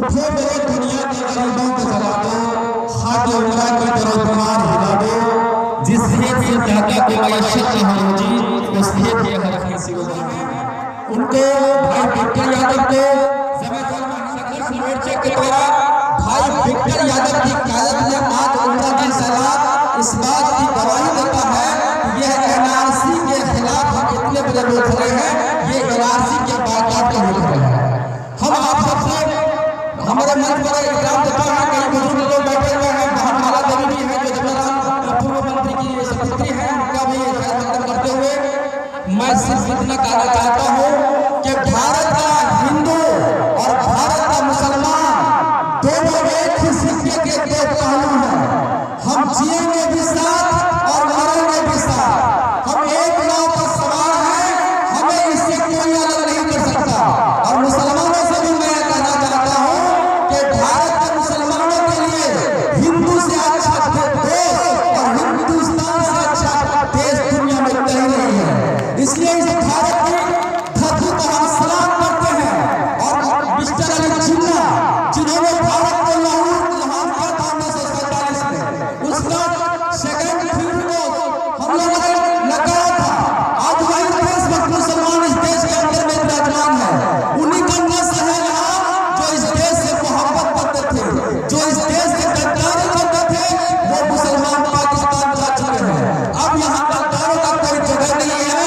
उठो मेरे दुनिया के गरीबों को जगा दो, खाके उमरा की तरह तुम्हार हिला दो, जिस हेत से दादा को मैशत में हो जी, उस हेत ये हर किसी को उनको भाई विक्टर यादव को मोर्चे के द्वारा भाई विक्टर यादव की कायदत में आज उमरा की सलाह इस बात की गवाही देता है कि यह एनआरसी के खिलाफ हम इतने बड़े लोग खड़े हैं, ये एनआरसी के बाकायदा के लोग खड़े हैं। हम आप सबसे हमारे मंच पर इकराम देता है, कई बुजुर्ग लोग बैठे हुए हैं, महामाला देवी भी है जो जबलराम पूर्व मंत्री की सपुत्री है, उनका भी खैर करते हुए मैं सिर्फ इतना कहना चाहता हूँ कि भारत का हिंदू और भारत का मुसलमान दोनों एक ही सिक्के के दो पहलू हैं। हम जिएंगे भी साथ और मरेंगे भी साथ, हम एक नाव पर सवार हैं, हमें इससे कोई अलग नहीं कर सकता। और मुसलमानों से भी मैं कहना चाहता हूँ कि भारत के मुसलमानों के लिए हिंदू से अच्छा देश और हिंदुस्तान से अच्छा देश दुनिया में कहीं नहीं है। इसलिए इस भारत की धरती पर हम सलाम करते हैं और मिस्टर अली जिन्ना जिन्होंने भारत को लाहौर किया था 1947 में, उसका सेकंड फील्ड को हम लोगों ने लगाया था। आज वही देशभक्त मुसलमान इस देश के अंदर में विराजमान है, उन्हीं का नस्ल है यहाँ जो इस देश से मोहब्बत करते थे, जो इस देश से गद्दारी करते थे, वो मुसलमान पाकिस्तान जा चुके हैं। अब यहाँ गद्दारों का कोई जगह नहीं है,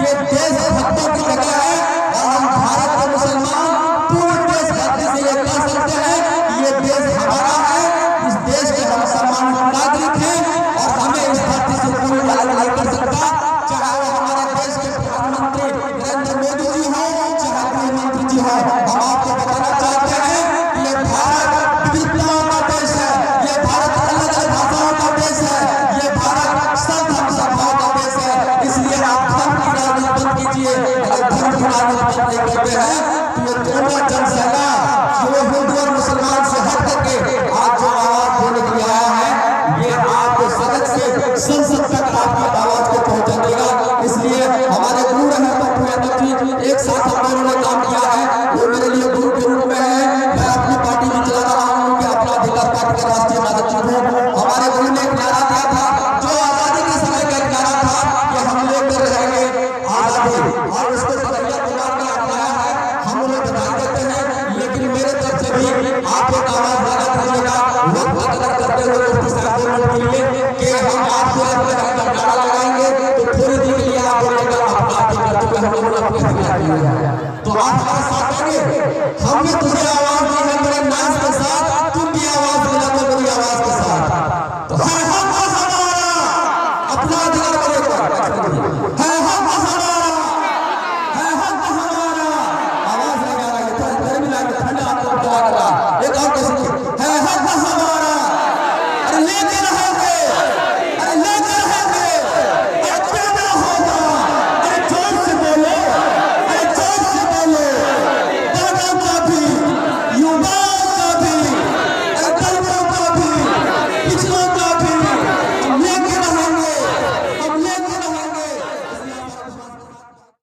ये देशभक्तों की जगह है। और हम भारत के मुसलमान पूरी देशभक्ति से ये कह सकते हैं कि ये देश हमारा है, इस देश के हम सम्मानित नागरिक हैं और हमें इस धरती से कोई अलग नहीं कर सकता, चाहे वो हमारे देश के प्रधानमंत्री नरेंद्र मोदी जी हो, चाहे गृह मंत्री जी हो। हम आपको बताना चाहते हैं कि ये भारत विविधताओं का देश है, ये भारत अलग अलग भाषाओं का देश है, ये भारत सब धर्म सभाओं का देश है। इसलिए आप धर्म की राजनीति बंद कीजिए, अगर धर्म की राजनीति बंद नहीं करते हैं तो ये दोनों जनसेना जो हिंदू और मुसलमान से हट करके आज जो आवाज देने के लिए आया है, ये आपको सदन से संसद तक आपकी आवाज को पहुंचा देगा। इसलिए हमारे गुरु रहे पप्पू यादव जी एक साथ हम दोनों ने काम किया है, वो मेरे लिए गुरु के रूप में है। मैं अपनी पार्टी में चला रहा हूँ कि अपना अधिकार पार्टी का राष्ट्रीय महासचिव हूँ। हमारे गुरु ने एक नारा दिया था जो आजादी के समय का एक नारा था कि हम लेकर रहेंगे आजादी, और उसको कन्हैया कुमार ने अपनाया है, हम उन्हें बधाई देते हैं। लेकिन मेरे तरफ से भी आप एक आवाज लगा दीजिएगा वक्त कदर करते हुए मुफ्ती साहब के लिए कि हम आपको नारा लगाएंगे तो थोड़ी देर के लिए आप बोलेगा आप कर चुके हैं, हम लोग अपने अधिकार दिए, तो आप हमारे साथ आएंगे। हमने तुझे आवाज दी है मेरे नाच के साथ, तुम भी आवाज दिला दो मेरी आवाज के साथ। तो है हम हमारा अपना अधिकार करेगा, है हम हमारा, है हम हमारा। आवाज लगा रहा है, गर्मी लगा ठंडा आपको लगा एक और कैसे है हम हमारा। अरे लेकिन